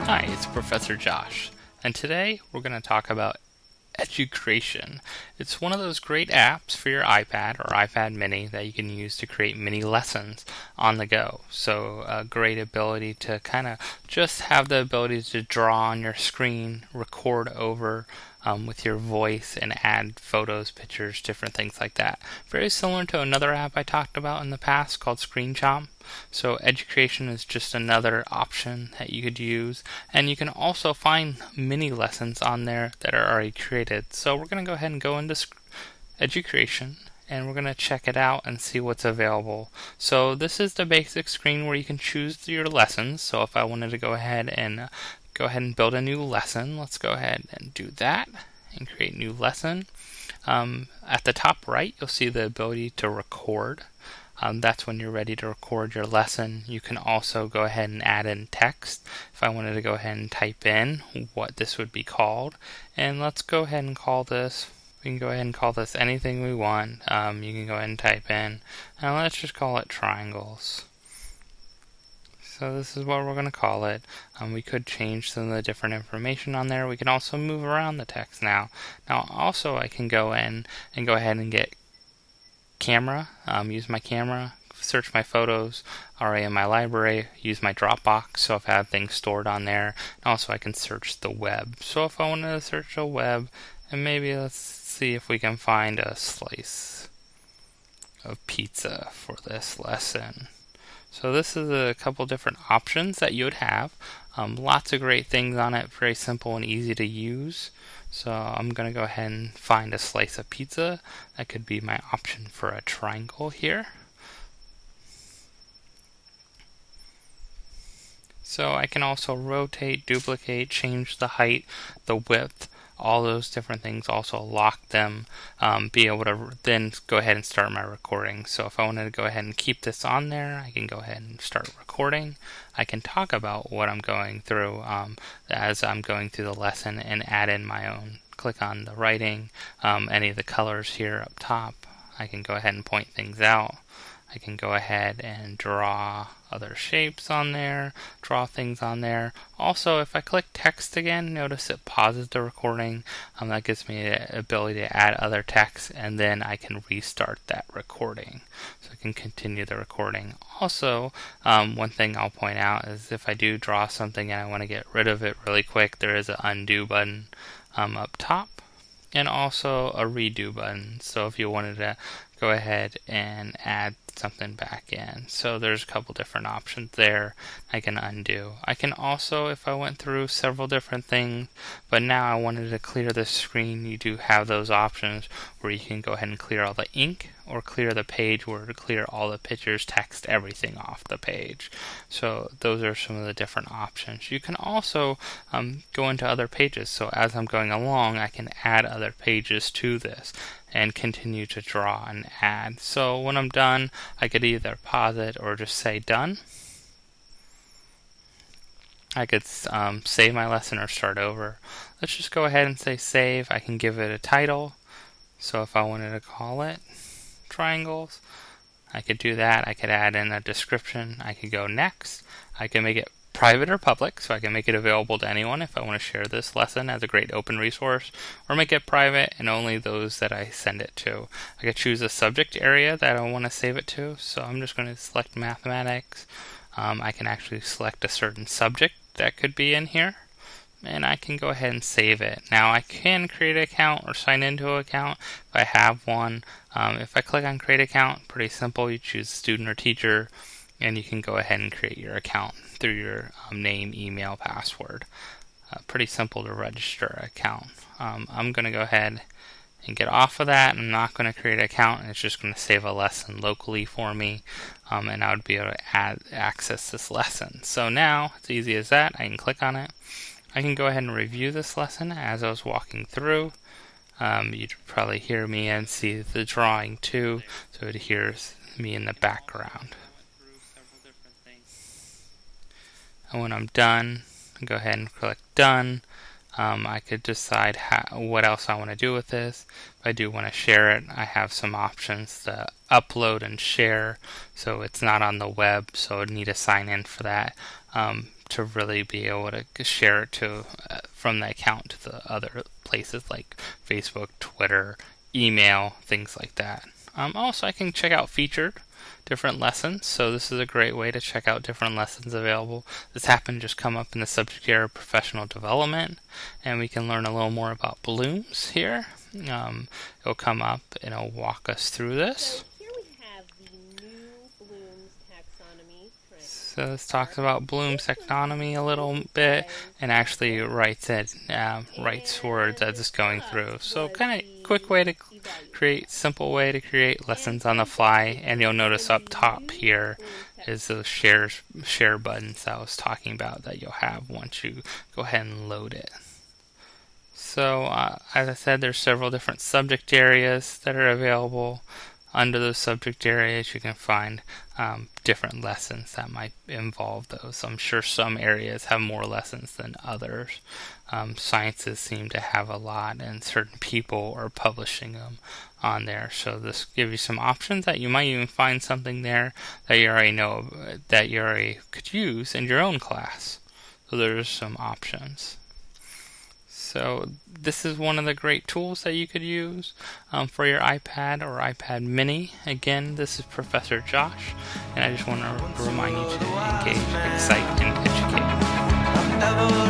Hi, it's Professor Josh, and today we're going to talk about Educreation. It's one of those great apps for your iPad or iPad mini that you can use to create mini lessons on the go. So a great ability to kind of just have the ability to draw on your screen, record over with your voice, and add photos, pictures, different things like that. Very similar to another app I talked about in the past called ScreenChomp. So Educreation is just another option that you could use, and you can also find mini lessons on there that are already created. So we're going to go ahead and go into Educreation, and we're going to check it out and see what's available. So this is the basic screen where you can choose your lessons. So if I wanted to go ahead and build a new lesson, let's go ahead and do that and create new lesson. At the top right, you'll see the ability to record. That's when you're ready to record your lesson. You can also go ahead and add in text. If I wanted to go ahead and type in what this would be called, and let's go ahead and call this, we can go ahead and call this anything we want. You can go ahead and type in, and let's just call it triangles. So this is what we're going to call it. We could change some of the different information on there. We can also move around the text now. Now also I can go in and go ahead and get camera, use my camera, search my photos already in my library, use my Dropbox, so if I have things stored on there. And also I can search the web. So if I wanted to search the web, and maybe let's see if we can find a slice of pizza for this lesson. So this is a couple different options that you would have. Lots of great things on it, very simple and easy to use. So I'm going to go ahead and find a slice of pizza. That could be my option for a triangle here. So I can also rotate, duplicate, change the height, the width, all those different things, also lock them, be able to then go ahead and start my recording. So if I wanted to go ahead and keep this on there, I can go ahead and start recording. I can talk about what I'm going through as I'm going through the lesson and add in my own. Click on the writing, any of the colors here up top. I can go ahead and point things out. I can go ahead and draw other shapes on there, draw things on there. Also, if I click text again, notice it pauses the recording. That gives me the ability to add other text, and then I can restart that recording. So I can continue the recording. Also, one thing I'll point out is if I do draw something and I want to get rid of it really quick, there is an undo button up top, and also a redo button. So if you wanted to go ahead and add something back in. So there's a couple different options there. I can undo. I can also, if I went through several different things, but now I wanted to clear the screen, you do have those options where you can go ahead and clear all the ink or clear the page, or to clear all the pictures, text, everything off the page. So those are some of the different options. You can also go into other pages. So as I'm going along, I can add other pages to this and continue to draw and add. So when I'm done, I could either pause it or just say done. I could save my lesson or start over. Let's just go ahead and say save. I can give it a title. So if I wanted to call it triangles, I could do that. I could add in a description. I could go next. I can make it private or public, so I can make it available to anyone if I want to share this lesson as a great open resource, or make it private and only those that I send it to. I could choose a subject area that I want to save it to, so I'm just going to select mathematics. I can actually select a certain subject that could be in here, and I can go ahead and save it. Now I can create an account or sign into an account if I have one. If I click on create account, pretty simple, you choose student or teacher, and you can go ahead and create your account through your name, email, password. Pretty simple to register an account. I'm going to go ahead and get off of that. I'm not going to create an account, and it's just going to save a lesson locally for me, and I would be able to access this lesson. So now, it's easy as that. I can click on it. I can go ahead and review this lesson as I was walking through. You'd probably hear me and see the drawing too, so it hears me in the background. And when I'm done, I go ahead and click done. I could decide what else I want to do with this. If I do want to share it, I have some options to upload and share, so it's not on the web, so I'd need to sign in for that. to really be able to share it to from the account to the other places like Facebook, Twitter, email, things like that. Also, I can check out featured different lessons, so this is a great way to check out different lessons available. This happened just come up in the subject area of professional development, and we can learn a little more about blooms here. It'll come up and it'll walk us through this. So here we have the new Bloom's taxonomy trend. So this talks about Bloom's taxonomy a little bit, and actually writes words as it's going through. So kind of quick way to simple way to create lessons on the fly. And you'll notice up top here is those share buttons that I was talking about that you'll have once you go ahead and load it. So as I said, there's several different subject areas that are available. Under those subject areas, you can find different lessons that might involve those. I'm sure some areas have more lessons than others. Sciences seem to have a lot, and certain people are publishing them on there. So this gives you some options that you might even find something there that you already know that you already could use in your own class. So there's some options. So this is one of the great tools that you could use for your iPad or iPad mini. Again, this is Professor Josh, and I just want to remind you to engage, excite, and educate.